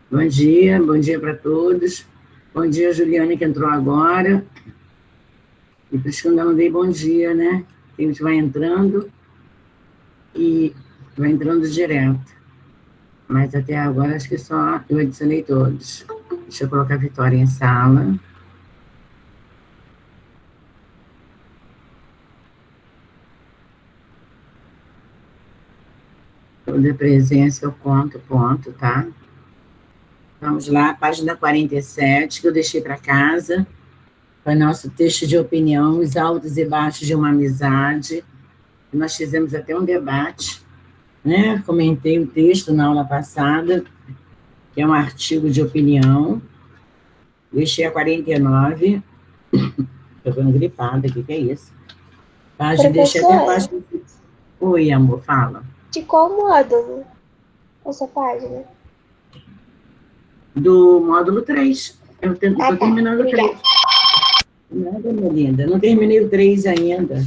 Bom dia para todos. Bom dia, Juliane, que entrou agora. E por isso que eu ainda não dei bom dia, né? A gente vai entrando e vai entrando direto. Mas até agora acho que só eu adicionei todos. Deixa eu colocar a Vitória em sala. Toda presença eu conto, ponto, tá? Vamos lá, página 47, que eu deixei para casa. Foi nosso texto de opinião, os altos e baixos de uma amizade. Nós fizemos até um debate, né? Comentei o texto na aula passada, que é um artigo de opinião. Deixei a 49. Estou ficando gripada aqui, que é isso? Deixei até a página. Oi, amor, fala. De qual módulo? Essa página? Do módulo 3. Eu estou terminando o 3. Nada, minha linda. Não terminei o 3 ainda.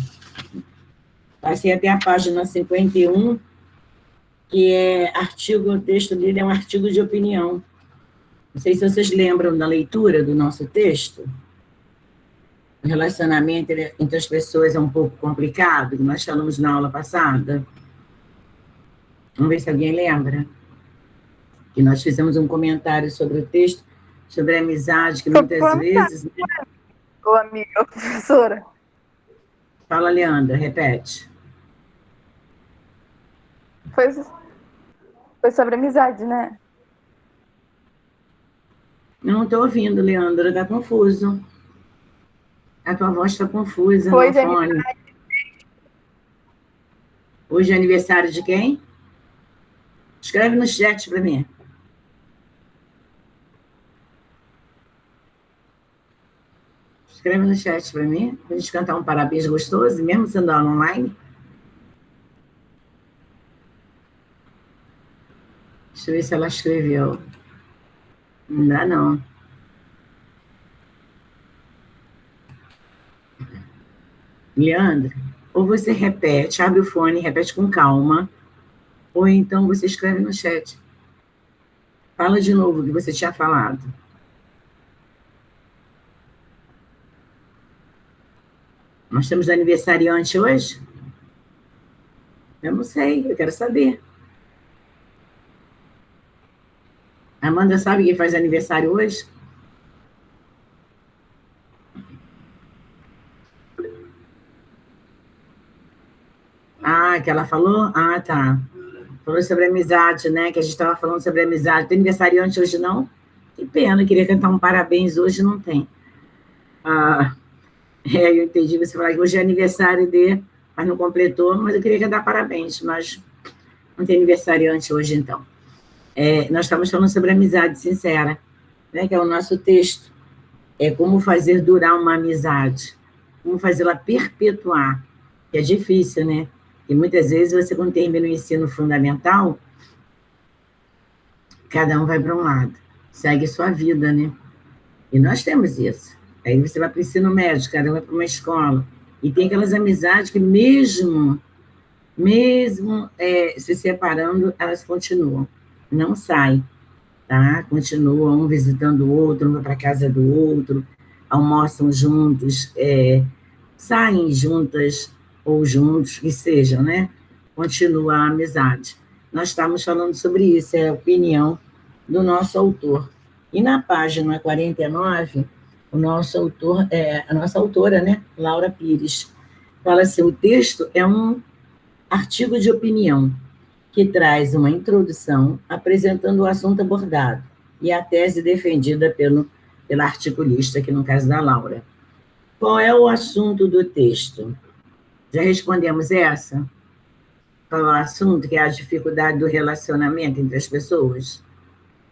Passei até a página 51, que é artigo, o texto dele é um artigo de opinião. Não sei se vocês lembram da leitura do nosso texto. O relacionamento entre as pessoas é um pouco complicado, que nós falamos na aula passada. Vamos ver se alguém lembra. Que nós fizemos um comentário sobre o texto, sobre a amizade, que muitas vezes... Né? Ô, amiga, professora. Fala, Leandra, repete. Foi sobre amizade, né? Não estou ouvindo, Leandra, está confuso. A tua voz está confusa Foi no fone. Hoje é aniversário de quem? Escreve no chat para mim. Escreve no chat para mim, para a gente cantar um parabéns gostoso, mesmo sendo aula online. Deixa eu ver se ela escreveu. Não dá, não. Leandro, ou você repete, abre o fone, repete com calma, ou então você escreve no chat. Fala de novo o que você tinha falado. Nós temos aniversariante hoje? Eu não sei, eu quero saber. Amanda sabe quem faz aniversário hoje? Ah, que ela falou? Ah, tá. Falou sobre amizade, né? Que a gente estava falando sobre amizade. Tem aniversariante hoje, não? Que pena, eu queria cantar um parabéns hoje, não tem. Ah, eu entendi você falar que hoje é aniversário de... Mas não completou, mas eu queria cantar parabéns, mas não tem aniversariante hoje, então. Nós estamos falando sobre amizade sincera, né? Que é o nosso texto. É como fazer durar uma amizade. Como fazê-la perpetuar. Que é difícil, né? E muitas vezes você, quando termina o ensino fundamental, cada um vai para um lado, segue sua vida, né? E nós temos isso. Aí você vai para o ensino médio, cada um vai para uma escola, e tem aquelas amizades que mesmo se separando, elas continuam, não saem, tá? Continuam um visitando o outro, um vai para a casa do outro, almoçam juntos, saem juntas, ou juntos, que sejam, né? Continua a amizade. Nós estamos falando sobre isso, é a opinião do nosso autor. E na página 49, o nosso autor, a nossa autora, né? Laura Pires, fala assim, o texto é um artigo de opinião que traz uma introdução apresentando o assunto abordado e a tese defendida pela articulista, que no caso da Laura. Qual é o assunto do texto? Já respondemos essa? Qual é o assunto, que é a dificuldade do relacionamento entre as pessoas?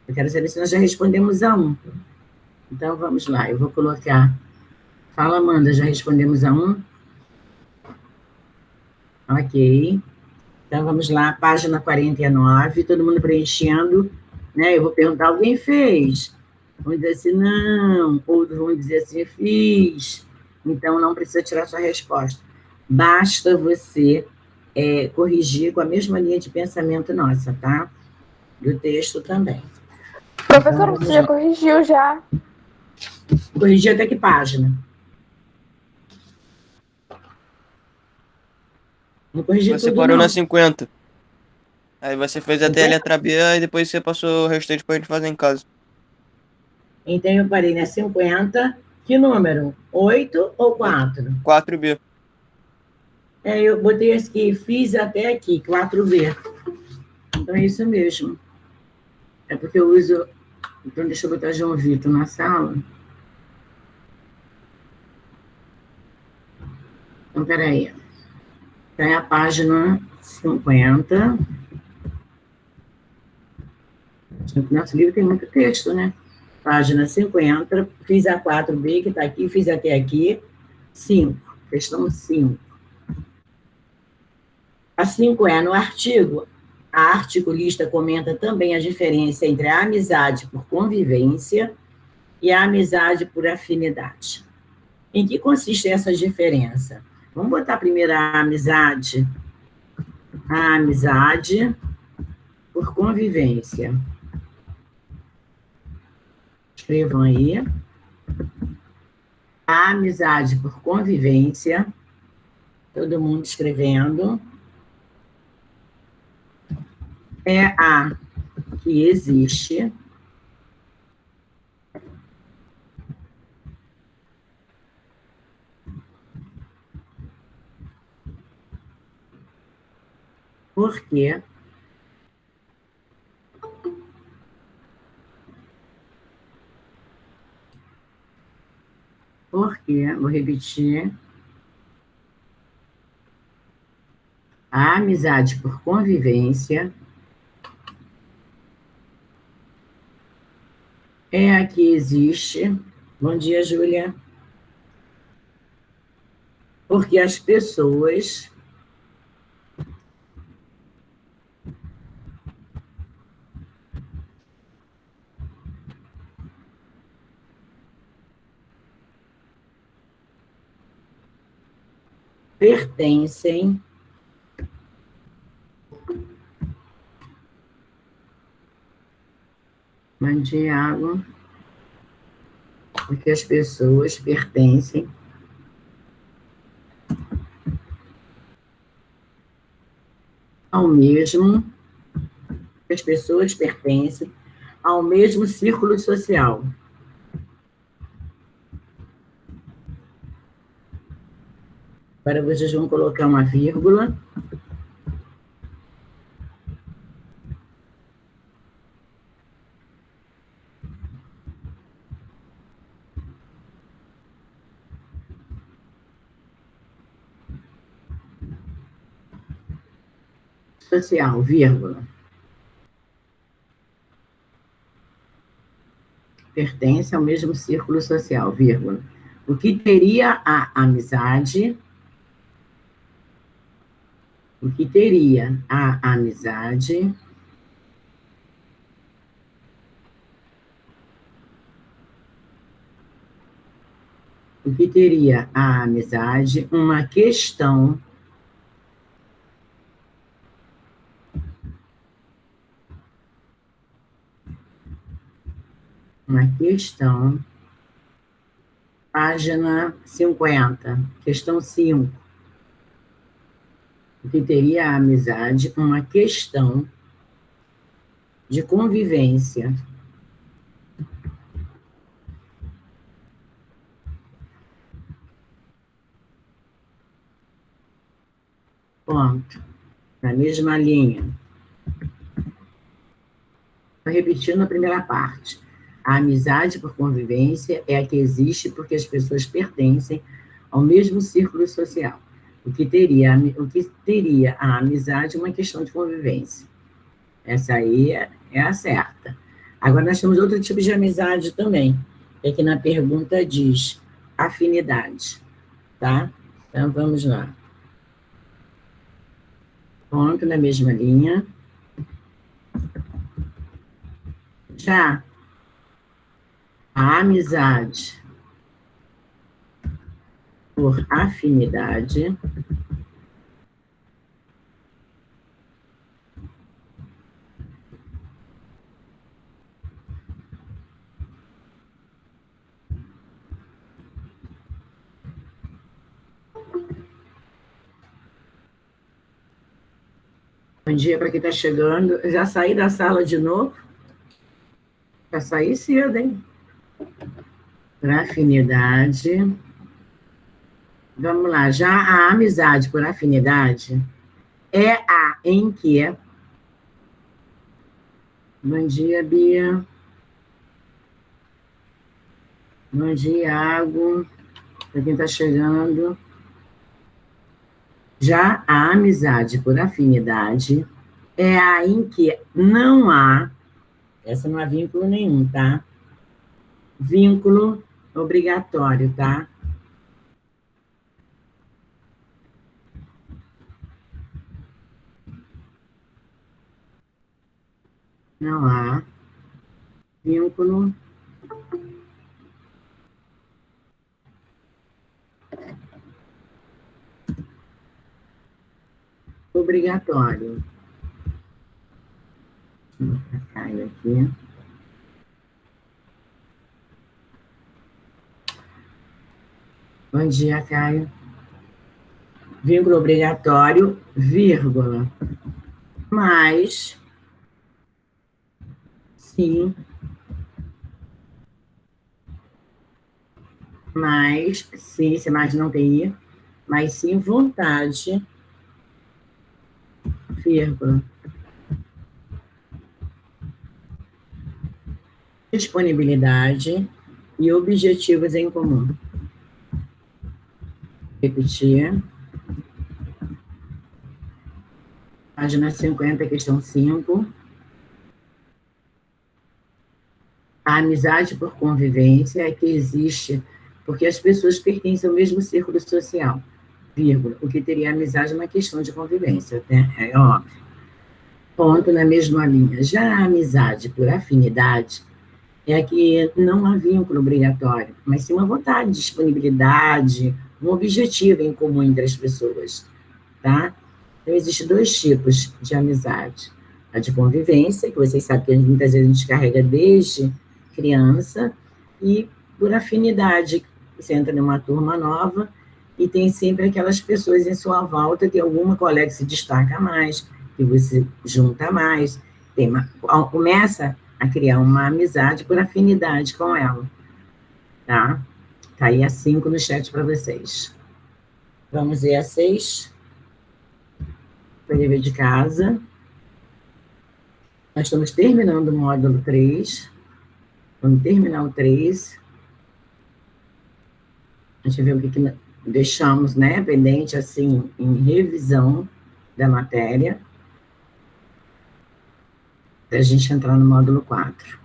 Eu quero saber se nós já respondemos a um. Então, vamos lá, eu vou colocar... Fala, Amanda, já respondemos a um? Ok. Então, vamos lá, página 49, todo mundo preenchendo, né? Eu vou perguntar, alguém fez? Vão dizer assim, não. Outros vão dizer assim, fiz. Então, não precisa tirar sua resposta. Basta você corrigir com a mesma linha de pensamento nossa, tá? Do texto também. Professora, você já corrigiu já. Corrigi até que página? Não corrigi Você tudo, parou não. na 50. Aí você fez até a 50? letra B, aí depois você passou o restante pra gente fazer em casa. Então, eu parei na 50. Que número? 8 ou 4? 4B. Eu botei aqui, fiz até aqui, 4B. Então, é isso mesmo. É porque eu uso... Então, deixa eu botar João Vitor na sala. Então, peraí. Está é a página 50. Nosso livro tem muito texto, né? Página 50, fiz a 4B, que está aqui, fiz até aqui. 5. Questão 5. A 5 é, no artigo, a articulista comenta também a diferença entre a amizade por convivência e a amizade por afinidade. Em que consiste essa diferença? Vamos botar primeiro a amizade. A amizade por convivência. Escrevam aí. A amizade por convivência. Todo mundo escrevendo. É a que existe porque vou repetir, a amizade por convivência é a que existe. Bom dia, Júlia. Porque as pessoas pertencem Mandiago, porque as pessoas pertencem ao mesmo, as pessoas pertencem ao mesmo círculo social. Agora vocês vão colocar uma vírgula. Social, vírgula. Pertence ao mesmo círculo social, vírgula. O que teria a amizade, o que teria a amizade o que teria a amizade uma questão página 50, questão 5. O que teria a amizade uma questão de convivência. Ponto. Na mesma linha. Estou repetindo a primeira parte. A amizade por convivência é a que existe porque as pessoas pertencem ao mesmo círculo social. O que teria a amizade uma questão de convivência. Essa aí é a certa. Agora, nós temos outro tipo de amizade também, que aqui na pergunta diz afinidade, tá? Então, vamos lá. Ponto na mesma linha. Já a amizade por afinidade Bom dia para quem está chegando. Já saí da sala de novo? Já saí cedo, hein? Por afinidade. Vamos lá. Já a amizade por afinidade é a em que... Bom dia, Bia. Bom dia, Iago. Para quem está chegando. Já a amizade por afinidade é a em que não há, essa não há vínculo nenhum, tá? Vínculo obrigatório, tá? Não há vínculo obrigatório. Caio aqui. Bom dia, Caio. Vínculo obrigatório, vírgula. Mas, sim. Mas, sim, se mais não tem I. Mas sim, vontade, vírgula. Disponibilidade e objetivos em comum. Repetir. Página 50, questão 5. A amizade por convivência é que existe porque as pessoas pertencem ao mesmo círculo social, vírgula. O que teria amizade é uma questão de convivência, né? É óbvio. Ponto na mesma linha. Já a amizade por afinidade é que não há vínculo obrigatório, mas sim uma vontade, disponibilidade, um objetivo em comum entre as pessoas, tá? Então, existem dois tipos de amizade. A de convivência, que vocês sabem que muitas vezes a gente carrega desde criança, e por afinidade, você entra numa turma nova e tem sempre aquelas pessoas em sua volta, tem alguma colega que se destaca mais, que você junta mais, começa a criar uma amizade por afinidade com ela, tá? Tá aí a 5 no chat para vocês. Vamos ver a 6. Foi dever de casa. Nós estamos terminando o módulo 3. Vamos terminar o 3. A gente vê o que deixamos, né, pendente, assim, em revisão da matéria, para a gente entrar no módulo 4.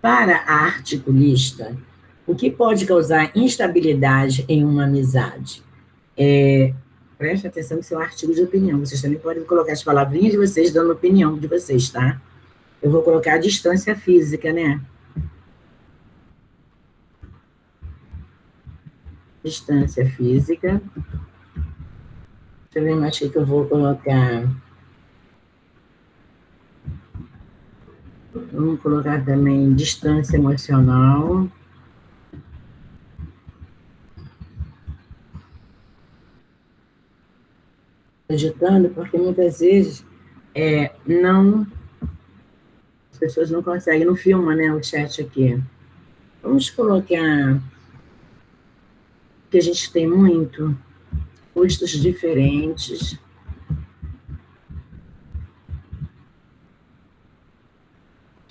Para a articulista, o que pode causar instabilidade em uma amizade? Preste atenção que isso é um artigo de opinião. Vocês também podem colocar as palavrinhas de vocês, dando a opinião de vocês, tá? Eu vou colocar a distância física, né? Distância física. Deixa eu ver mais o que eu vou colocar. Vamos colocar também distância emocional. Agitando, porque muitas vezes as pessoas não conseguem, não filma, né, o chat aqui. Vamos colocar que a gente tem muito, custos diferentes.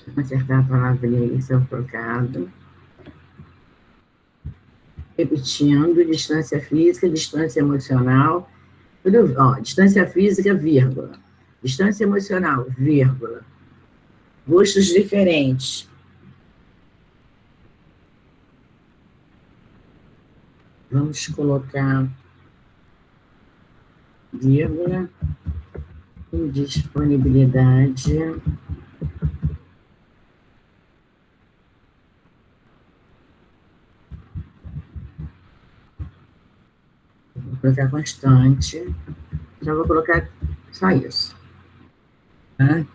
Vou acertar a palavrinha aí, seu trocado. Repetindo, distância física, distância emocional. Tudo, ó, distância física, vírgula. Distância emocional, vírgula. Gostos diferentes. Vamos colocar vírgula. Indisponibilidade. Vou colocar constante. Já vou colocar só isso. Tá?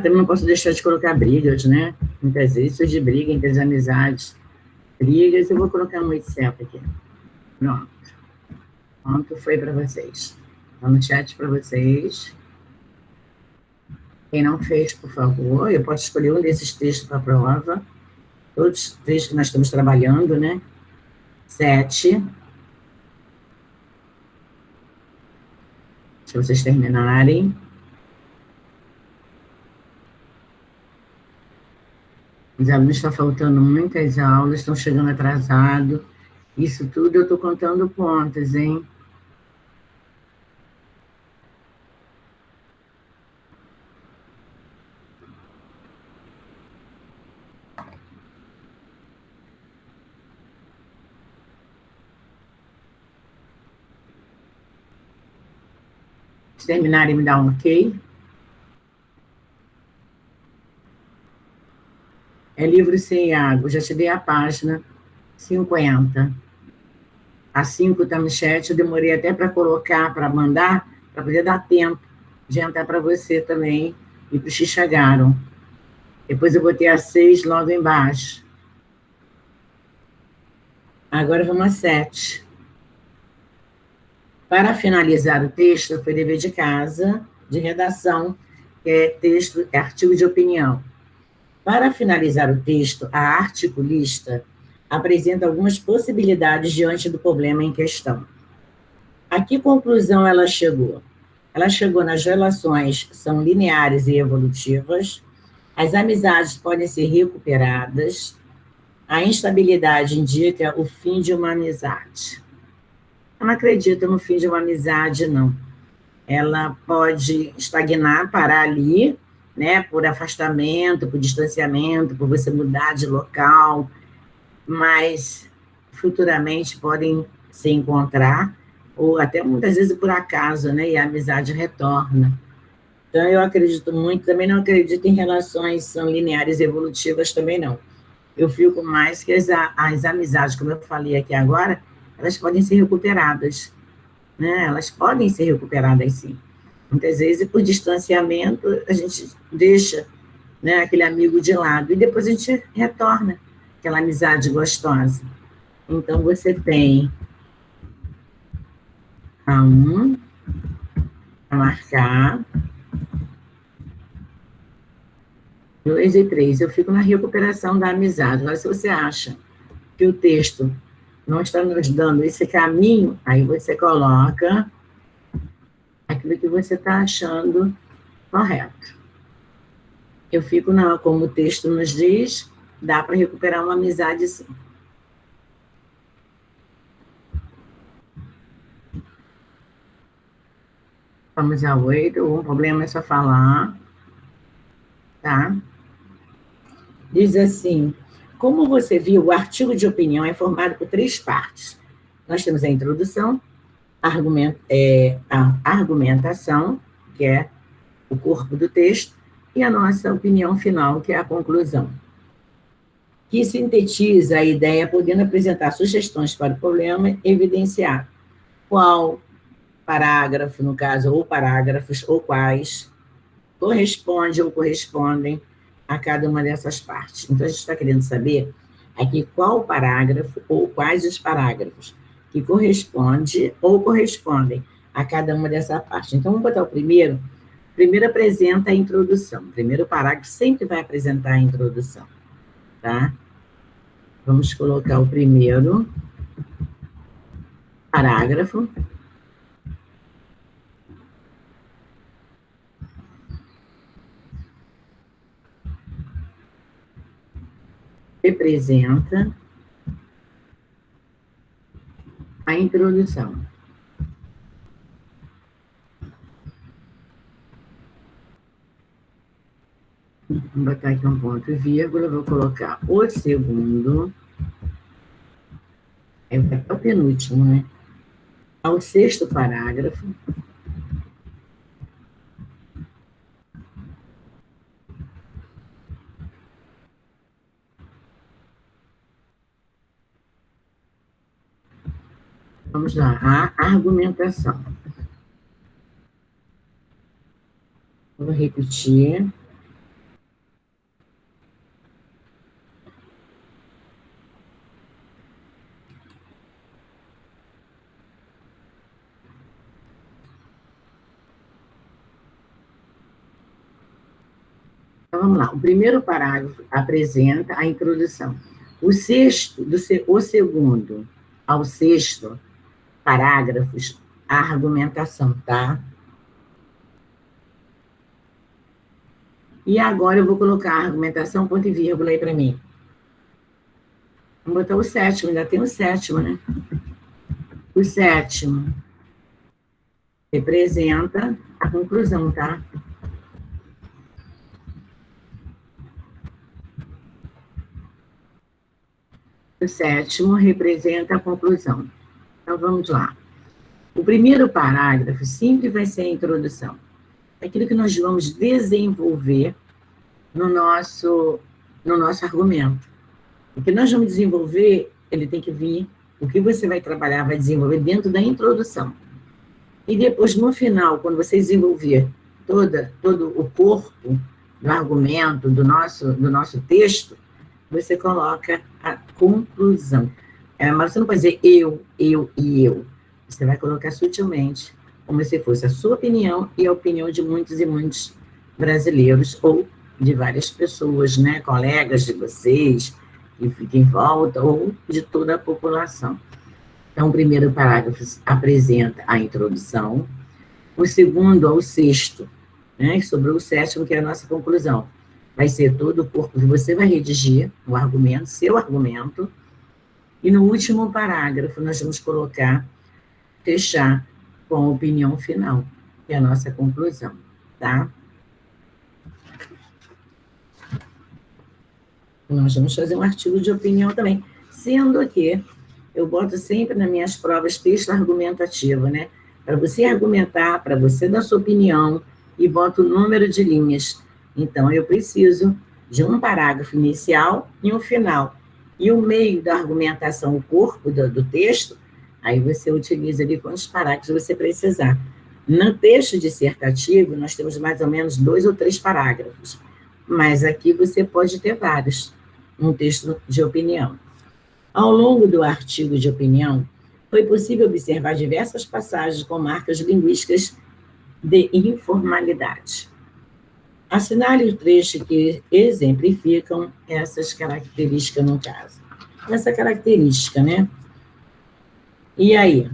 Também não posso deixar de colocar brigas, né? Muitas vezes isso de briga entre as amizades. Brigas, eu vou colocar um etc aqui. Pronto. Pronto, foi para vocês. Tá no chat para vocês. Quem não fez, por favor, eu posso escolher um desses textos para a prova. Todos os textos que nós estamos trabalhando, né? 7. Deixa vocês terminarem. Os alunos estão faltando muitas aulas, estão chegando atrasado. Isso tudo eu estou contando pontos, hein? Se terminarem, me dá um ok. É livro sem água, já te dei a página 50. A 5 está no chat, eu demorei até para colocar, para mandar, para poder dar tempo de entrar para você também e para os que chegaram. Depois eu botei a 6 logo embaixo. Agora vamos a 7. Para finalizar o texto, foi dever de casa, de redação, que é texto, é artigo de opinião. Para finalizar o texto, a articulista apresenta algumas possibilidades diante do problema em questão. A que conclusão ela chegou? Ela chegou nas relações são lineares e evolutivas, as amizades podem ser recuperadas, a instabilidade indica o fim de uma amizade. Eu não acredito no fim de uma amizade, não. Ela pode estagnar, parar ali, né, por afastamento, por distanciamento, por você mudar de local, mas futuramente podem se encontrar, ou até muitas vezes por acaso, né, e a amizade retorna. Então, eu acredito muito, também não acredito em relações são lineares e evolutivas, também não. Eu fico mais que as amizades, como eu falei aqui agora, elas podem ser recuperadas, né? Elas podem ser recuperadas, sim. Muitas vezes, por distanciamento, a gente deixa, né, aquele amigo de lado, e depois a gente retorna aquela amizade gostosa. Então, você tem a 1, a marcar, 2 e 3. Eu fico na recuperação da amizade. Agora, se você acha que o texto não está nos dando esse caminho, aí você coloca aquilo que você está achando correto. Eu fico, não, como o texto nos diz, dá para recuperar uma amizade, sim. Vamos ao 8, o problema é só falar, tá? Diz assim, como você viu, o artigo de opinião é formado por 3 partes. Nós temos a introdução, a argumentação, que é o corpo do texto, e a nossa opinião final, que é a conclusão, que sintetiza a ideia, podendo apresentar sugestões para o problema e evidenciar qual parágrafo, no caso, ou parágrafos, ou quais, corresponde ou correspondem a cada uma dessas partes. Então, a gente está querendo saber aqui qual parágrafo ou quais os parágrafos que corresponde ou correspondem a cada uma dessa parte. Então, vamos botar o primeiro. O primeiro apresenta a introdução. O primeiro parágrafo sempre vai apresentar a introdução, tá? Vamos colocar o primeiro parágrafo. Representa a introdução. Vou botar aqui um ponto e vírgula, vou colocar o segundo, é o penúltimo, né? Ao 6º parágrafo, vamos lá, a argumentação. Vou repetir. vamos lá. O primeiro parágrafo apresenta a introdução. O segundo ao sexto parágrafos, a argumentação, tá? E agora eu vou colocar a argumentação, ponto e vírgula aí para mim. Vamos botar o sétimo, ainda tem o sétimo, né? O sétimo representa a conclusão, tá? O sétimo representa a conclusão. Então, vamos lá. O primeiro parágrafo sempre vai ser a introdução. É aquilo que nós vamos desenvolver no nosso argumento. O que nós vamos desenvolver, ele tem que vir, o que você vai trabalhar, vai desenvolver dentro da introdução. E depois, no final, quando você desenvolver todo o corpo do argumento, do nosso texto, você coloca a conclusão. Mas você não pode dizer eu e eu. Você vai colocar sutilmente, como se fosse a sua opinião e a opinião de muitos e muitos brasileiros, ou de várias pessoas, né, colegas de vocês, que ficam em volta, ou de toda a população. Então, o primeiro parágrafo apresenta a introdução, o segundo ao sexto, né, sobrou o sétimo, que é a nossa conclusão. Vai ser todo o corpo que você vai redigir, o argumento, seu argumento, e no último parágrafo nós vamos fechar com a opinião final, que é a nossa conclusão, tá? Nós vamos fazer um artigo de opinião também, sendo que eu boto sempre nas minhas provas texto argumentativo, né? Para você argumentar, para você dar sua opinião, e boto o número de linhas. Então, eu preciso de um parágrafo inicial e um final. E o meio da argumentação, o corpo do texto, aí você utiliza ali quantos parágrafos você precisar. No texto dissertativo, nós temos mais ou menos 2 ou 3 parágrafos. Mas aqui você pode ter vários, um texto de opinião. Ao longo do artigo de opinião, foi possível observar diversas passagens com marcas linguísticas de informalidade. Assinale o trecho que exemplificam essas características no caso. Essa característica, né? E aí?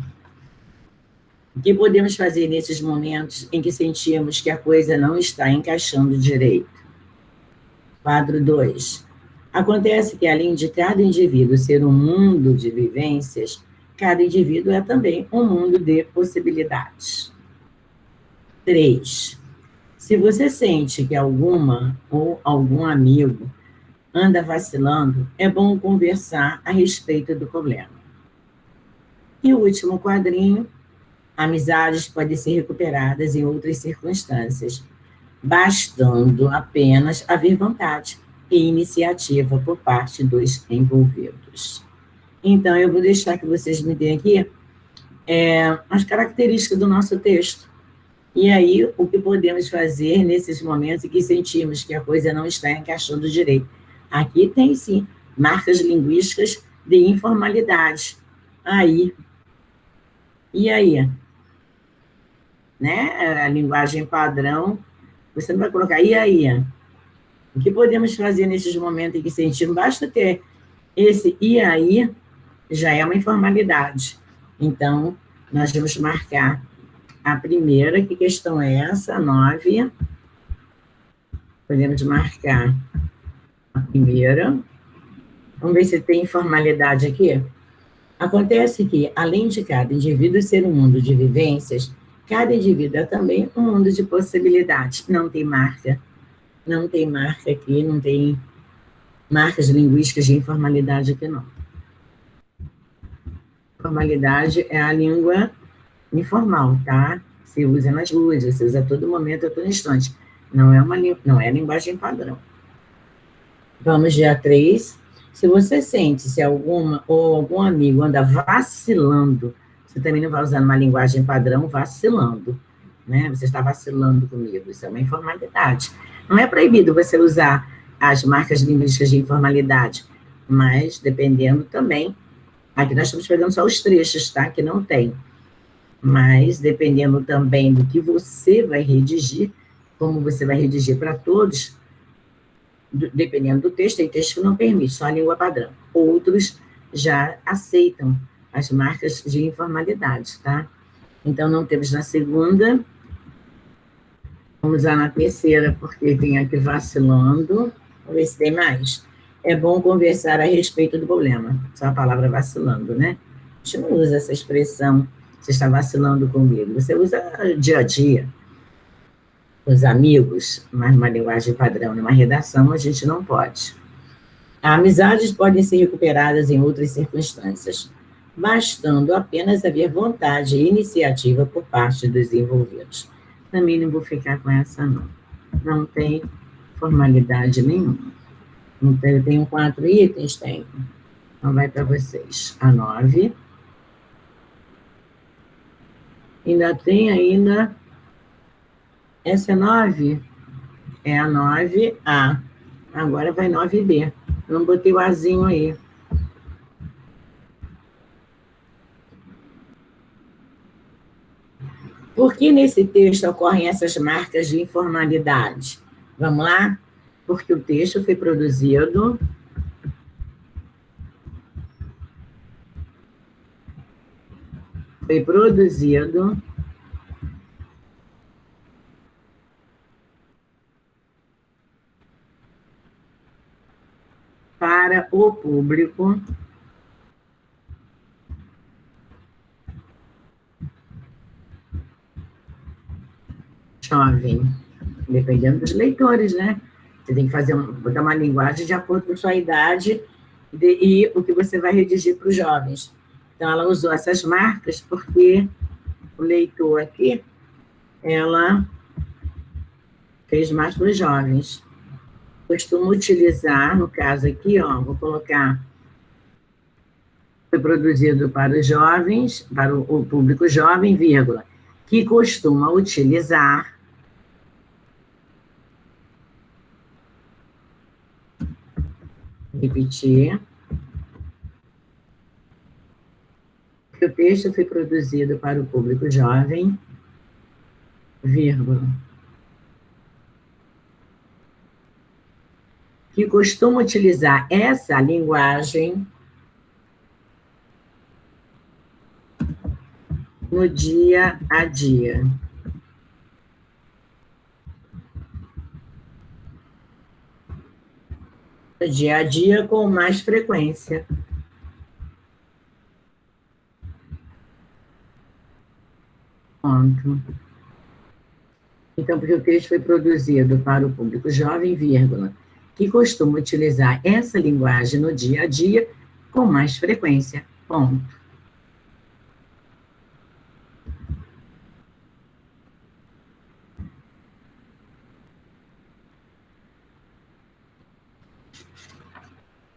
O que podemos fazer nesses momentos em que sentimos que a coisa não está encaixando direito? Quadro 2. Acontece que, além de cada indivíduo ser um mundo de vivências, cada indivíduo é também um mundo de possibilidades. 3. Se você sente que alguma ou algum amigo anda vacilando, é bom conversar a respeito do problema. E o último quadrinho, amizades podem ser recuperadas em outras circunstâncias, bastando apenas haver vontade e iniciativa por parte dos envolvidos. Então, eu vou deixar que vocês me deem aqui as características do nosso texto. E aí, o que podemos fazer nesses momentos em que sentimos que a coisa não está encaixando direito? Aqui tem, sim, marcas linguísticas de informalidade. Aí. E aí? Né? A linguagem padrão, você não vai colocar e aí? O que podemos fazer nesses momentos em que sentimos? Basta ter esse e aí, já é uma informalidade. Então, nós vamos marcar a primeira, que questão é essa? 9. Podemos marcar a primeira. Vamos ver se tem informalidade aqui. Acontece que, além de cada indivíduo ser um mundo de vivências, cada indivíduo é também um mundo de possibilidades. Não tem marca. Não tem marca aqui, não tem marcas linguísticas de informalidade aqui, não. Formalidade é a língua informal, tá? Se usa nas ruas, se usa a todo momento, a todo instante. Não é linguagem padrão. Vamos dia 3. Se você sente se alguma ou algum amigo anda vacilando, você também não vai usar uma linguagem padrão vacilando, né? Você está vacilando comigo, isso é uma informalidade. Não é proibido você usar as marcas linguísticas de informalidade, mas dependendo também, aqui nós estamos pegando só os trechos, tá? Que não tem. Mas dependendo também do que você vai redigir, como você vai redigir para todos, dependendo do texto, tem texto que não permite, só a língua padrão. Outros já aceitam as marcas de informalidade, tá? Então, não temos na segunda. Vamos lá na terceira, porque tem aqui vacilando. Vamos ver se tem mais. É bom conversar a respeito do problema. Só a palavra vacilando, né? A gente não usa essa expressão, você está vacilando comigo. Você usa dia a dia, os amigos, mas numa linguagem padrão, numa redação, a gente não pode. Amizades podem ser recuperadas em outras circunstâncias, bastando apenas haver vontade e iniciativa por parte dos envolvidos. Também não vou ficar com essa, não. Não tem formalidade nenhuma. Então, eu tenho 4 itens? Tenho. Então, vai para vocês. A 9. Ainda tem ainda... Essa é 9? É a 9A. Agora vai 9B. Não botei o Azinho aí. Por que nesse texto ocorrem essas marcas de informalidade? Vamos lá? Porque o texto foi produzido para o público jovem, dependendo dos leitores, né? Você tem que botar uma linguagem de acordo com a sua idade e o que você vai redigir para os jovens. Então, ela usou essas marcas porque o leitor aqui, ela fez mais para os jovens. Costumo utilizar, no caso aqui, ó, vou colocar, foi produzido para os jovens, para o público jovem, vírgula, que costuma utilizar repetir, que o texto foi produzido para o público jovem, vírgula, que costuma utilizar essa linguagem no dia a dia. No dia a dia com mais frequência. Ponto. Então, porque o texto foi produzido para o público jovem, vírgula, que costuma utilizar essa linguagem no dia a dia com mais frequência. Ponto.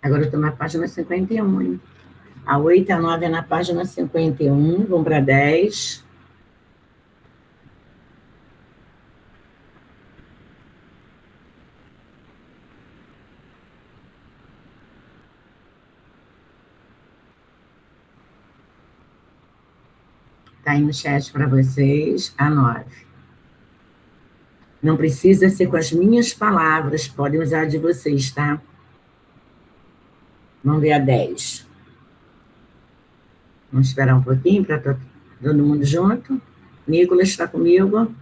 Agora eu estou na página 51, hein? A 8 e a 9 é na página 51, vamos para 10. Está aí no chat para vocês, a 9. Não precisa ser com as minhas palavras, podem usar de vocês, tá? Vamos ver a 10. Vamos esperar um pouquinho para todo mundo junto. Nicolas está comigo.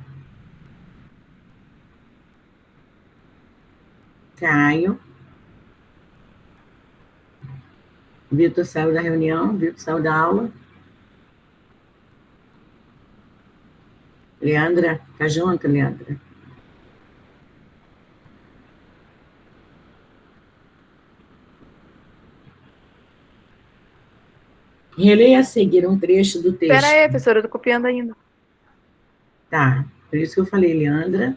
Caio. Vitor saiu da reunião, Vitor saiu da aula. Leandra, tá junto, Leandra? Releia a seguir um trecho do texto. Espera aí, professora, eu tô copiando ainda. Tá, por isso que eu falei, Leandra,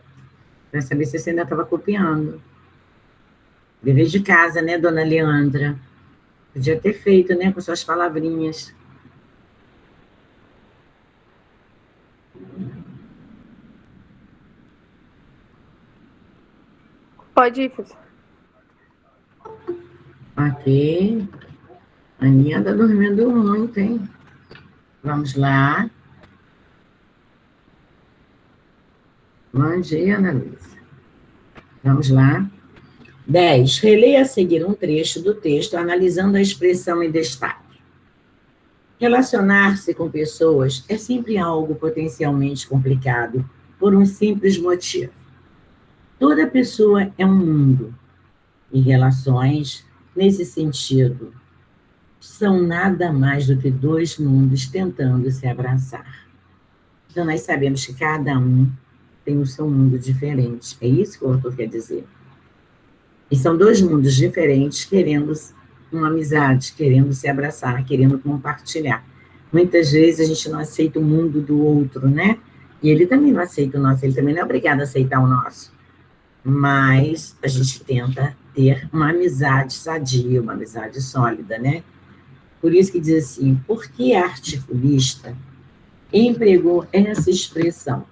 para saber se você ainda estava copiando. Dever de casa, né, dona Leandra? Podia ter feito, né, com suas palavrinhas. Pode ir, professora. Ok. A Aninha está dormindo muito, hein? Vamos lá. Bom dia, Ana Luísa. Vamos lá. 10. Releia a seguir um trecho do texto, analisando a expressão em destaque. Relacionar-se com pessoas é sempre algo potencialmente complicado, por um simples motivo. Toda pessoa é um mundo, e relações, nesse sentido, são nada mais do que dois mundos tentando se abraçar. Então, nós sabemos que cada um tem o seu mundo diferente. É isso que o autor quer dizer. E são dois mundos diferentes querendo uma amizade, querendo se abraçar, querendo compartilhar. Muitas vezes a gente não aceita o mundo do outro, né? E ele também não aceita o nosso, ele também não é obrigado a aceitar o nosso. Mas a gente tenta ter uma amizade sadia, uma amizade sólida, né? Por isso que diz assim, por que a articulista empregou essa expressão?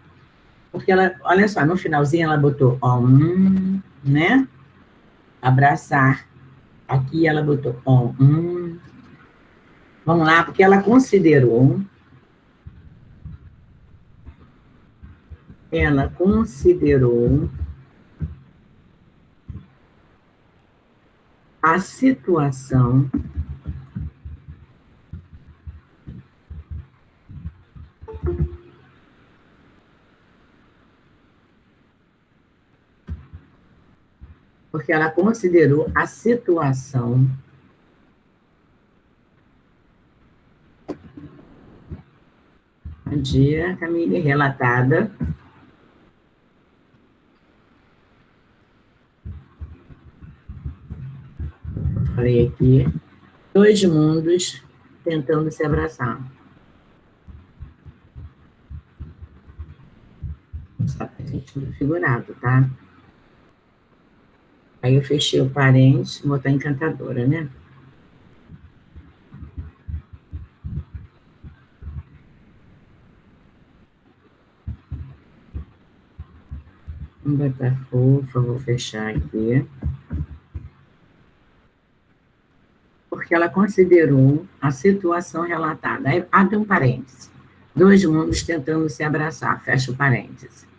Porque ela, olha só, no finalzinho ela botou né? Abraçar. Aqui ela botou Vamos lá, porque ela considerou a situação Bom dia, Camille, relatada falei aqui, dois mundos tentando se abraçar. Só para a gente no figurado, tá? Aí eu fechei o parênteses, vou botar encantadora, né? Vamos botar fofa, vou fechar aqui. Porque ela considerou a situação relatada. Aí abre um parêntese. Dois mundos tentando se abraçar, fecha o parêntese.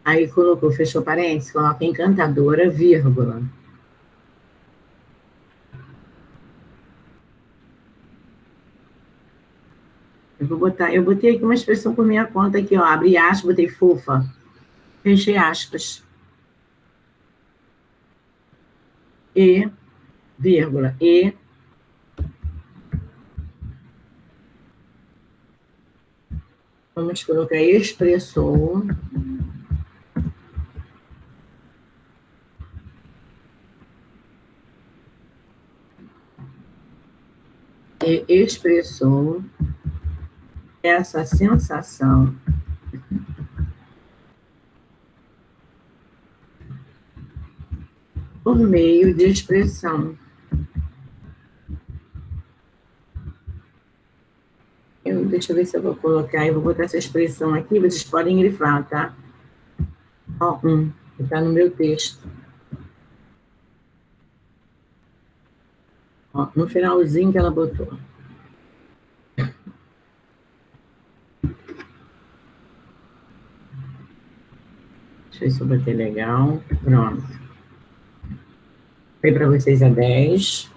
Aí colocou, fechou parênteses, coloca encantadora, vírgula. Eu botei aqui uma expressão por minha conta aqui, ó, abri aspas, botei fofa, fechei aspas. E, vírgula, vamos colocar expressou essa sensação por meio de expressão. Deixa eu ver se eu vou colocar, eu vou botar essa expressão aqui, vocês podem grifar, tá? Ó, que está no meu texto. Ó, no finalzinho que ela botou. Deixa eu ver se eu botei legal. Pronto. Foi para vocês a 10.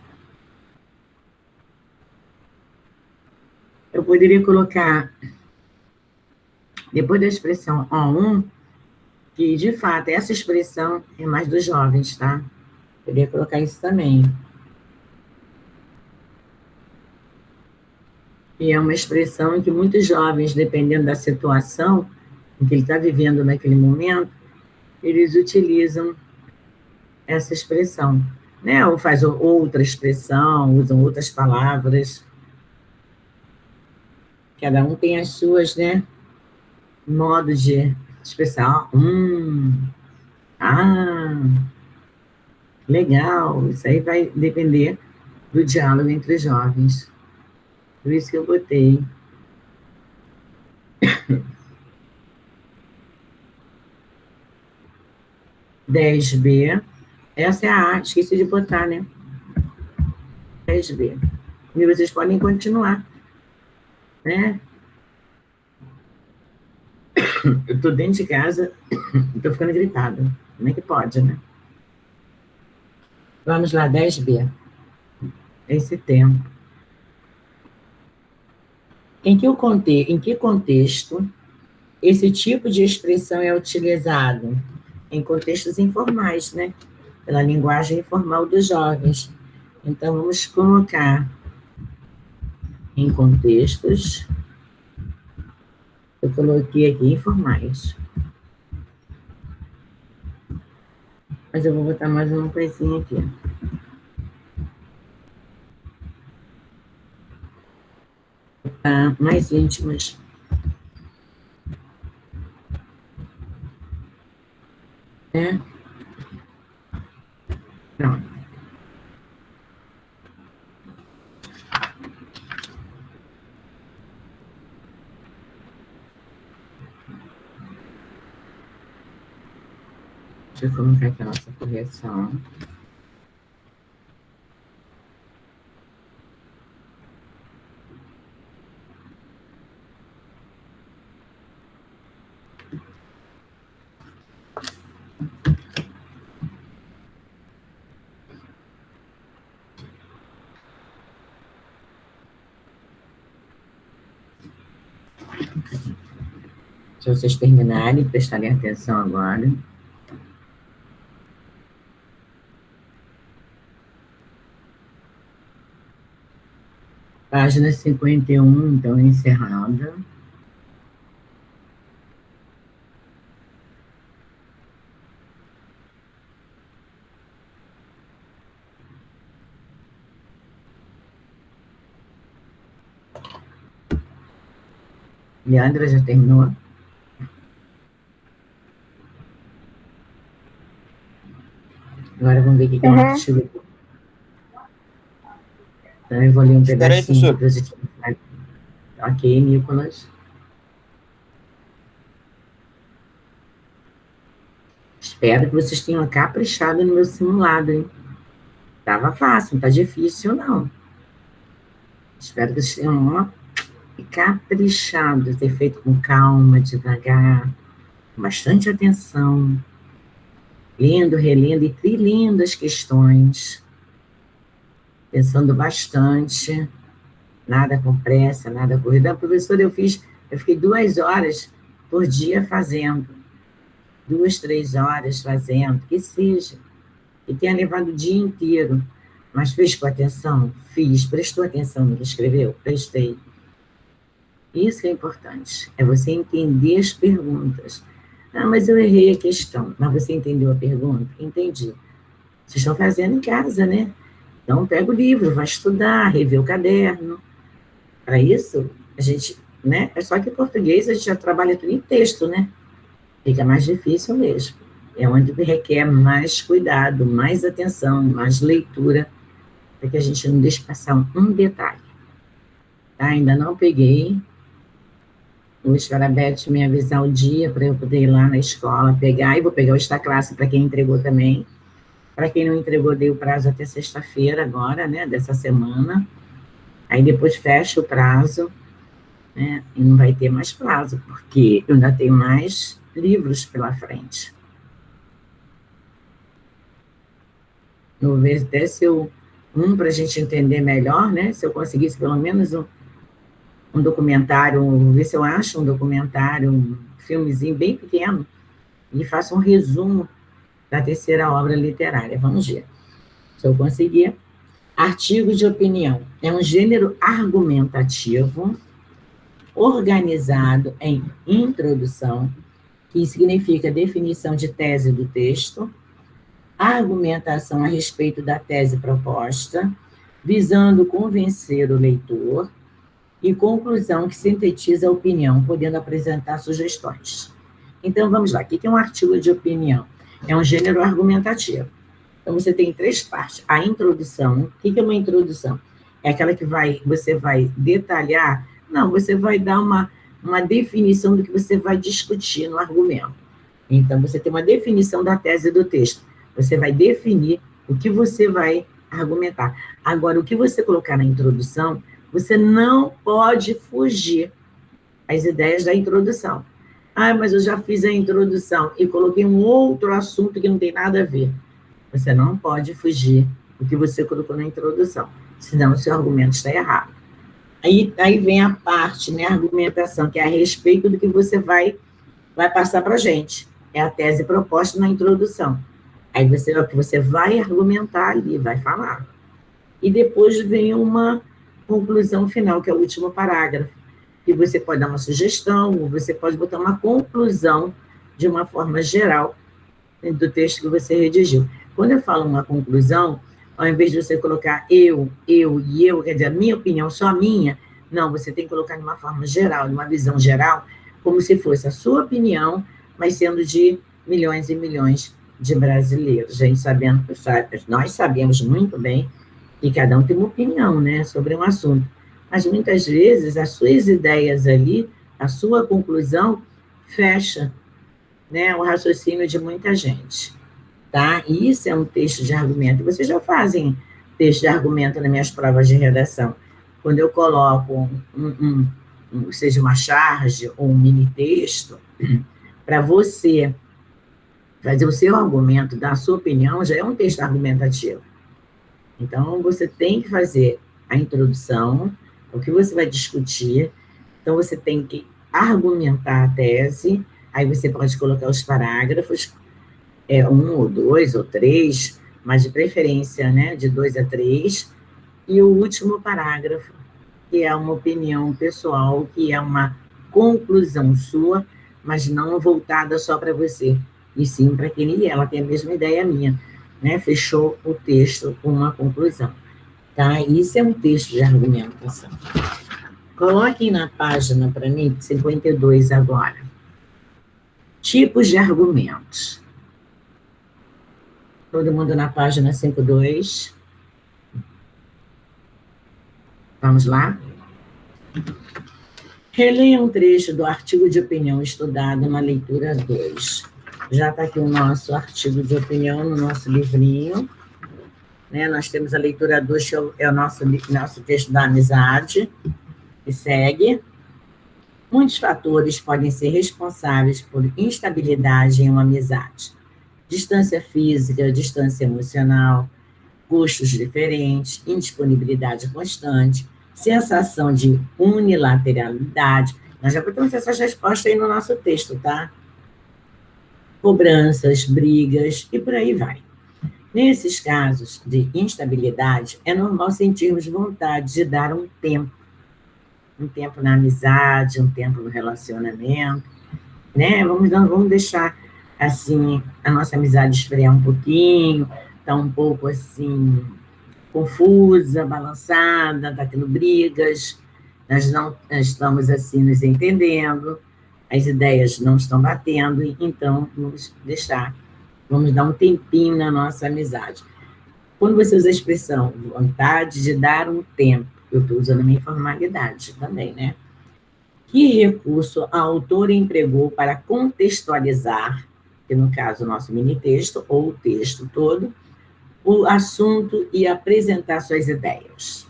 Eu poderia colocar, depois da expressão O1, que, de fato, essa expressão é mais dos jovens, tá? Eu poderia colocar isso também. E é uma expressão em que muitos jovens, dependendo da situação em que ele está vivendo naquele momento, eles utilizam essa expressão, né? Ou faz outra expressão, usam outras palavras. Cada um tem as suas, né? Modo de expressar. Legal. Isso aí vai depender do diálogo entre os jovens. Por isso que eu botei 10B. Essa é a A, esqueci de botar, né? 10B. E vocês podem continuar, né? Eu tô dentro de casa e tô ficando gripada. Como é que pode, né? Vamos lá, 10B. Esse tempo. Em que contexto esse tipo de expressão é utilizado? Em contextos informais, né? Pela linguagem informal dos jovens. Então, vamos colocar em contextos, eu coloquei aqui informais. Mas eu vou botar mais uma coisinha aqui. Tá, mais íntimas. Né? Pronto. Deixa eu colocar aqui a nossa correção. Se vocês terminarem, prestarem atenção agora. Página 51, então, encerrada. Leandra já terminou? Agora vamos ver o que é um artigo. Então, eu vou ler um pedacinho. Ok, Nicolas. Espero que vocês tenham caprichado no meu simulado, hein? Tava fácil, não tá difícil, não. Espero que vocês tenham caprichado, ter feito com calma, devagar, com bastante atenção, lendo, relendo e trilhando as questões, pensando bastante, nada com pressa, nada corrida. Professora, eu fiquei 2 horas por dia fazendo, 2, 3 horas fazendo, que seja, e tenha levado o dia inteiro, mas fez com atenção? Fiz. Prestou atenção no que escreveu? Prestei. Isso que é importante, é você entender as perguntas. Ah, mas eu errei a questão. Mas você entendeu a pergunta? Entendi. Vocês estão fazendo em casa, né? Então, pega o livro, vai estudar, rever o caderno. Para isso, a gente, né? É só que em português a gente já trabalha tudo em texto, né? Fica mais difícil mesmo. É onde requer mais cuidado, mais atenção, mais leitura, para que a gente não deixe passar um detalhe. Tá? Ainda não peguei. Vou esperar a Beth me avisar o dia para eu poder ir lá na escola pegar, e vou pegar o Extra Classe para quem entregou também. Para quem não entregou, dei o prazo até sexta-feira agora, né, dessa semana. Aí depois fecha o prazo, né, e não vai ter mais prazo, porque eu ainda tenho mais livros pela frente. Eu vou ver até se eu... para a gente entender melhor, né, se eu conseguisse pelo menos um documentário, vou ver se eu acho um documentário, um filmezinho bem pequeno, e faço um resumo da terceira obra literária. Vamos ver se eu conseguir. Artigo de opinião. É um gênero argumentativo organizado em introdução, que significa definição de tese do texto, argumentação a respeito da tese proposta, visando convencer o leitor, e conclusão que sintetiza a opinião, podendo apresentar sugestões. Então, vamos lá. O que é um artigo de opinião? É um gênero argumentativo. Então, você tem 3 partes. A introdução. O que é uma introdução? É aquela que você vai detalhar? Não, você vai dar uma definição do que você vai discutir no argumento. Então, você tem uma definição da tese do texto. Você vai definir o que você vai argumentar. Agora, o que você colocar na introdução, você não pode fugir às ideias da introdução. Ah, mas eu já fiz a introdução e coloquei um outro assunto que não tem nada a ver. Você não pode fugir do que você colocou na introdução, senão o seu argumento está errado. Aí vem a parte, né, a argumentação, que é a respeito do que você vai passar para a gente. É a tese proposta na introdução. Aí é o que você vai argumentar ali, vai falar. E depois vem uma conclusão final, que é o último parágrafo. E você pode dar uma sugestão, ou você pode botar uma conclusão de uma forma geral do texto que você redigiu. Quando eu falo uma conclusão, ao invés de você colocar eu e eu, quer dizer, a minha opinião, só a minha, não, você tem que colocar de uma forma geral, de uma visão geral, como se fosse a sua opinião, mas sendo de milhões e milhões de brasileiros. Nós sabemos muito bem que cada um tem uma opinião, né, sobre um assunto. Mas, muitas vezes, as suas ideias ali, a sua conclusão, fecha, né, o raciocínio de muita gente. Tá? E isso é um texto de argumento. Vocês já fazem texto de argumento nas minhas provas de redação. Quando eu coloco seja uma charge ou um mini texto, para você fazer o seu argumento, dar a sua opinião, já é um texto argumentativo. Então, você tem que fazer a introdução, o que você vai discutir, então você tem que argumentar a tese, aí você pode colocar os parágrafos, 1 ou 2 ou 3, mas de preferência, né, de 2 a 3, e o último parágrafo, que é uma opinião pessoal, que é uma conclusão sua, mas não voltada só para você, e sim para quem e ela tem a mesma ideia minha, né, fechou o texto com uma conclusão. Tá? Isso é um texto de argumentação. Coloquem na página, para mim, 52 agora. Tipos de argumentos. Todo mundo na página 52. Vamos lá? Releia um trecho do artigo de opinião estudado na leitura 2. Já está aqui o nosso artigo de opinião no nosso livrinho. Né? Nós temos a leitura 2, que é o nosso texto da amizade, que segue. Muitos fatores podem ser responsáveis por instabilidade em uma amizade. Distância física, distância emocional, gostos diferentes, indisponibilidade constante, sensação de unilateralidade. Nós já botamos essas respostas aí no nosso texto, tá? Cobranças, brigas e por aí vai. Nesses casos de instabilidade, é normal sentirmos vontade de dar um tempo na amizade, um tempo no relacionamento, né? Vamos deixar, assim, a nossa amizade esfriar um pouquinho, está um pouco, assim, confusa, balançada, está tendo brigas, nós não estamos, assim, nos entendendo, as ideias não estão batendo, então vamos dar um tempinho na nossa amizade. Quando você usa a expressão vontade de dar um tempo, eu estou usando a minha informalidade também, né? Que recurso a autora empregou para contextualizar, que no caso o nosso mini-texto, ou o texto todo, o assunto e apresentar suas ideias?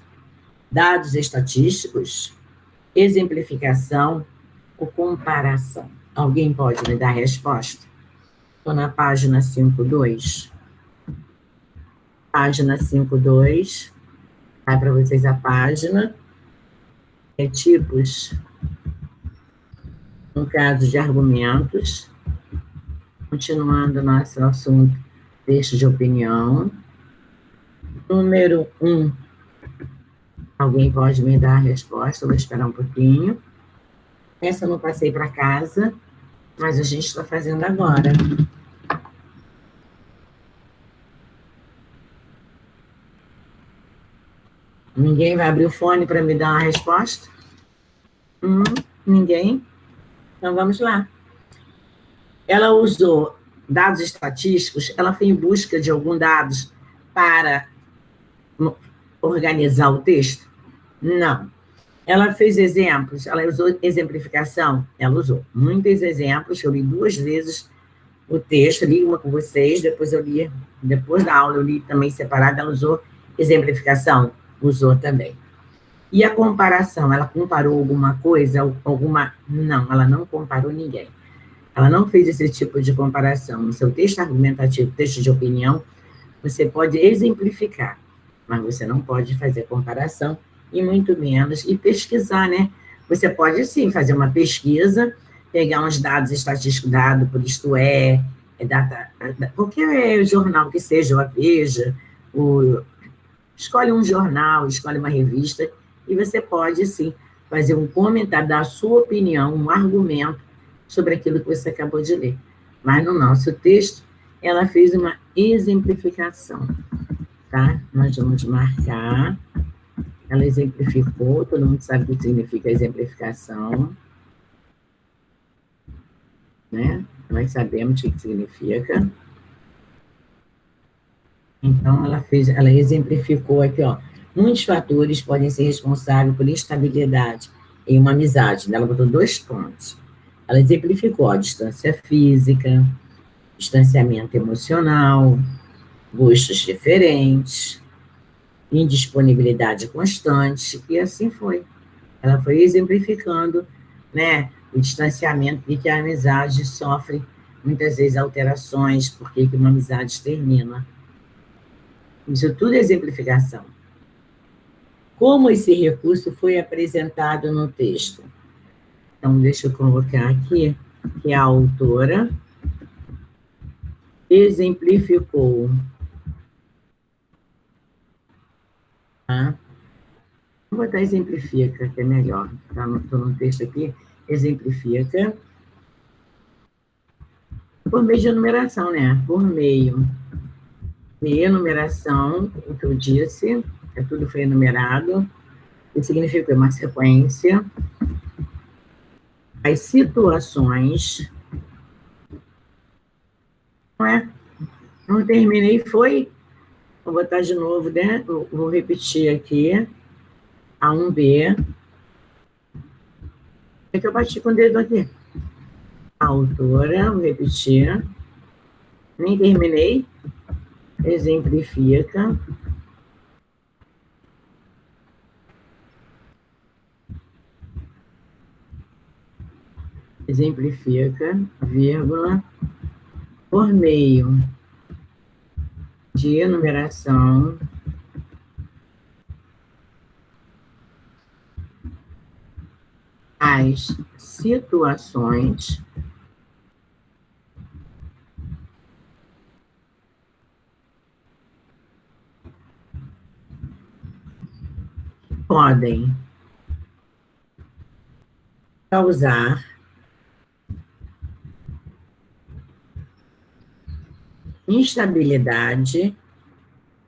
Dados estatísticos, exemplificação ou comparação? Alguém pode me dar a resposta? Estou na página 52. Página 52. Vai para vocês a página. Tipos, no caso de argumentos. Continuando nosso assunto, texto de opinião. Número 1. Alguém pode me dar a resposta? Eu vou esperar um pouquinho. Essa eu não passei para casa, mas a gente está fazendo agora. Ninguém vai abrir o fone para me dar uma resposta? Ninguém? Então, vamos lá. Ela usou dados estatísticos, ela foi em busca de alguns dados para organizar o texto? Não. Ela fez exemplos, ela usou exemplificação? Ela usou muitos exemplos, eu li 2 vezes o texto, li uma com vocês, depois eu li, depois da aula eu li também separado, ela usou exemplificação? Usou também. E a comparação, ela comparou alguma coisa, alguma... Não, ela não comparou ninguém. Ela não fez esse tipo de comparação. No seu texto argumentativo, texto de opinião, você pode exemplificar, mas você não pode fazer comparação, e muito menos, e pesquisar, né? Você pode, sim, fazer uma pesquisa, pegar uns dados estatísticos dados por Isto É, qualquer jornal que seja, ou a Veja, escolhe um jornal, escolhe uma revista, e você pode, sim, fazer um comentário, dar a sua opinião, um argumento sobre aquilo que você acabou de ler. Mas no nosso texto, ela fez uma exemplificação, tá? Nós vamos marcar. Ela exemplificou, todo mundo sabe o que significa exemplificação, né? Nós sabemos o que significa. Então, ela exemplificou aqui, ó. Muitos fatores podem ser responsáveis por instabilidade em uma amizade. Ela botou 2 pontos. Ela exemplificou a distância física, distanciamento emocional, gostos diferentes, indisponibilidade constante, e assim foi. Ela foi exemplificando, né, o distanciamento e que a amizade sofre muitas vezes alterações, porque uma amizade termina. Isso tudo é exemplificação. Como esse recurso foi apresentado no texto? Então, deixa eu colocar aqui que a autora exemplificou. Tá? Vou botar exemplifica, que é melhor. Estou no texto aqui. Exemplifica. Por meio de enumeração, né? Por meio de enumeração, o que eu disse, tudo foi enumerado. O que significa uma sequência. As situações. Não é? Não terminei, foi. Vou botar de novo, né? Vou repetir aqui. A1B. É que eu bati com o dedo aqui. A autora, vou repetir. Nem terminei. Exemplifica. Exemplifica, vírgula, por meio de enumeração as situações que podem causar instabilidade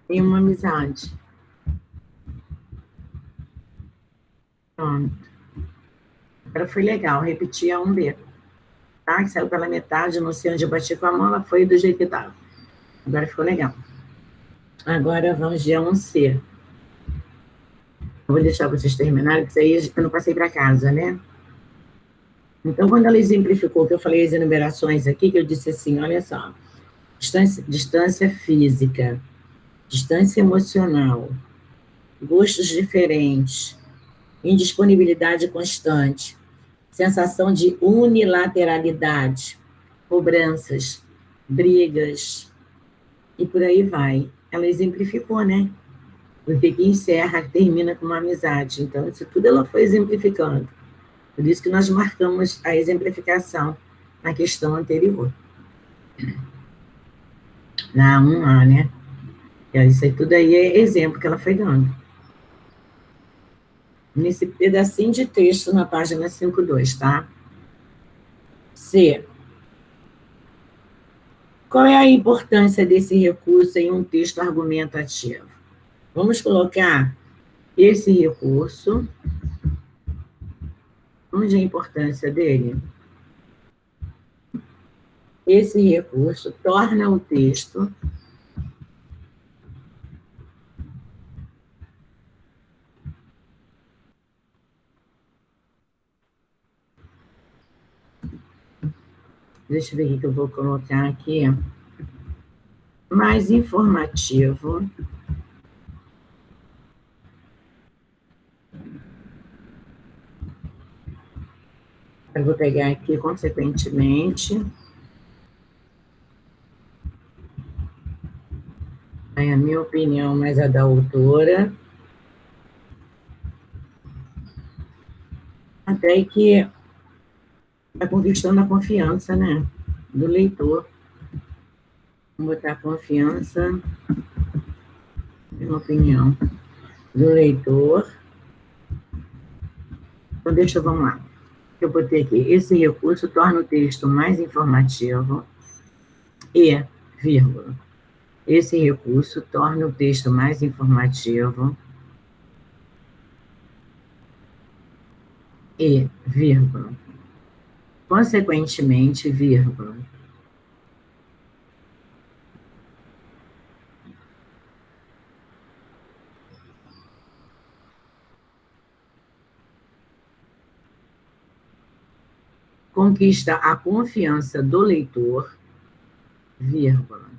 em uma amizade. Pronto. Agora foi legal, repetir a 1B. Tá? Que saiu pela metade, não sei onde eu bati com a mão, ela foi do jeito que estava. Agora ficou legal. Agora vamos de A1C. Eu vou deixar vocês terminarem, porque isso aí eu não passei para casa, né? Então, quando ela exemplificou, que eu falei as enumerações aqui, que eu disse assim, olha só, distância física, distância emocional, gostos diferentes, indisponibilidade constante, sensação de unilateralidade, cobranças, brigas, e por aí vai. Ela exemplificou, né? Porque que encerra, termina com uma amizade. Então, isso tudo ela foi exemplificando. Por isso que nós marcamos a exemplificação na questão anterior. Na 1A, né? Isso aí tudo aí é exemplo que ela foi dando. Nesse pedacinho de texto na página 5.2, tá? C. Qual é a importância desse recurso em um texto argumentativo? Vamos colocar esse recurso. Onde é a importância dele? Esse recurso torna o texto Deixa eu ver o que eu vou colocar aqui. Mais informativo. Eu vou pegar aqui, consequentemente. Aí a minha opinião, mais a da autora. Até que está conquistando a confiança, né? Do leitor. Vou botar confiança, minha opinião, do leitor. Então, vamos lá. Eu botei aqui, esse recurso torna o texto mais informativo e, vírgula, esse recurso torna o texto mais informativo e, vírgula, consequentemente, vírgula, conquista a confiança do leitor, vírgula.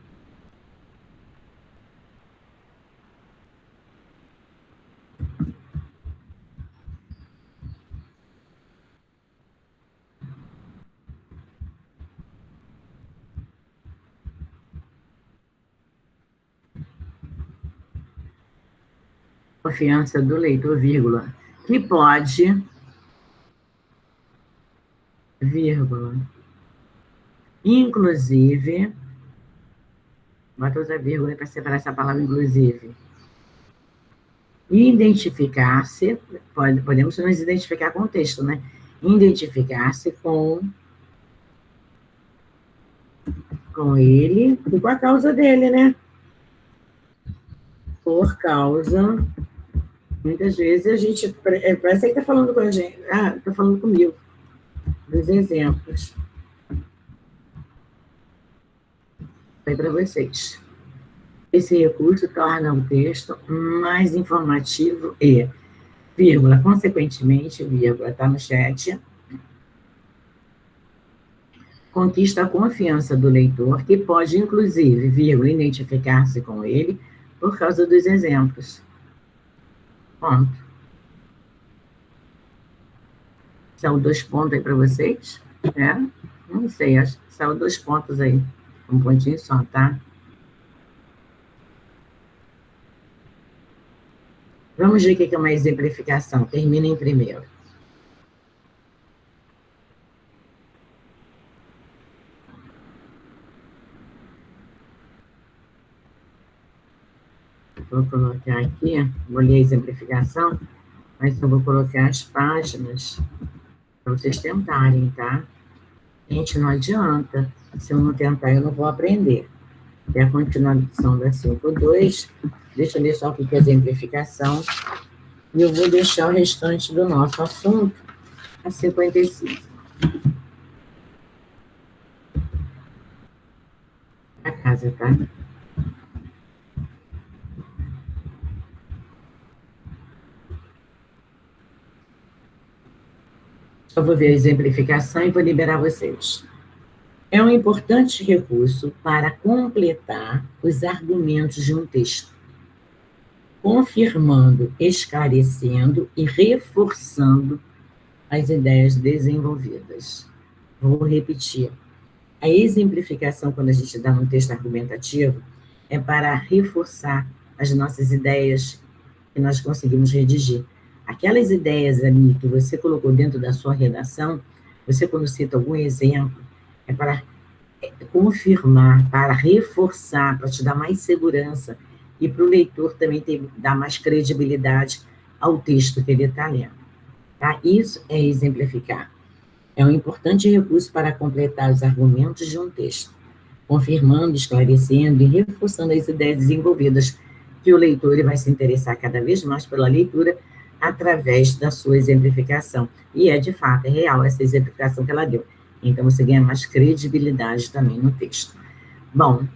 Confiança do leitor, vírgula, que pode, vírgula, inclusive, bota outra vírgula para separar essa palavra inclusive, identificar-se, podemos nos identificar com o texto, né? Identificar-se com ele e com a causa dele, né? Por causa, muitas vezes a gente, parece que está falando com a gente, está falando comigo, dos exemplos. Aí para vocês. Esse recurso torna o texto mais informativo e, vírgula, consequentemente, vírgula, está no chat, conquista a confiança do leitor, que pode, inclusive, vírgula, identificar-se com ele por causa dos exemplos. Ponto. São 2 pontos aí para vocês? Não sei, acho que são 2 pontos aí. Um pontinho só, tá? Vamos ver o que é uma exemplificação. Termina em primeiro. Vou colocar aqui, vou ler a exemplificação, mas eu vou colocar as páginas para vocês tentarem, tá? Gente, não adianta. Se eu não tentar, eu não vou aprender. É a continuação da 5.2. Deixa eu ler só o que é exemplificação. E eu vou deixar o restante do nosso assunto a 55. A casa, tá? Eu vou ver a exemplificação e vou liberar vocês. É um importante recurso para completar os argumentos de um texto, confirmando, esclarecendo e reforçando as ideias desenvolvidas. Vou repetir. A exemplificação, quando a gente dá um texto argumentativo, é para reforçar as nossas ideias que nós conseguimos redigir. Aquelas ideias ali que você colocou dentro da sua redação, você quando cita algum exemplo, é para confirmar, para reforçar, para te dar mais segurança e para o leitor também dar mais credibilidade ao texto que ele está lendo. Tá? Isso é exemplificar. É um importante recurso para completar os argumentos de um texto, confirmando, esclarecendo e reforçando as ideias desenvolvidas, que o leitor ele vai se interessar cada vez mais pela leitura através da sua exemplificação. E é, de fato, é real essa exemplificação que ela deu. Então, você ganha mais credibilidade também no texto. Bom,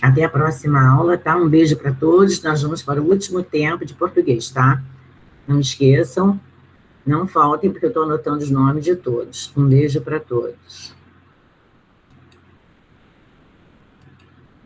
até a próxima aula, tá? Um beijo para todos. Nós vamos para o último tempo de português, tá? Não esqueçam, não faltem, porque eu estou anotando os nomes de todos. Um beijo para todos.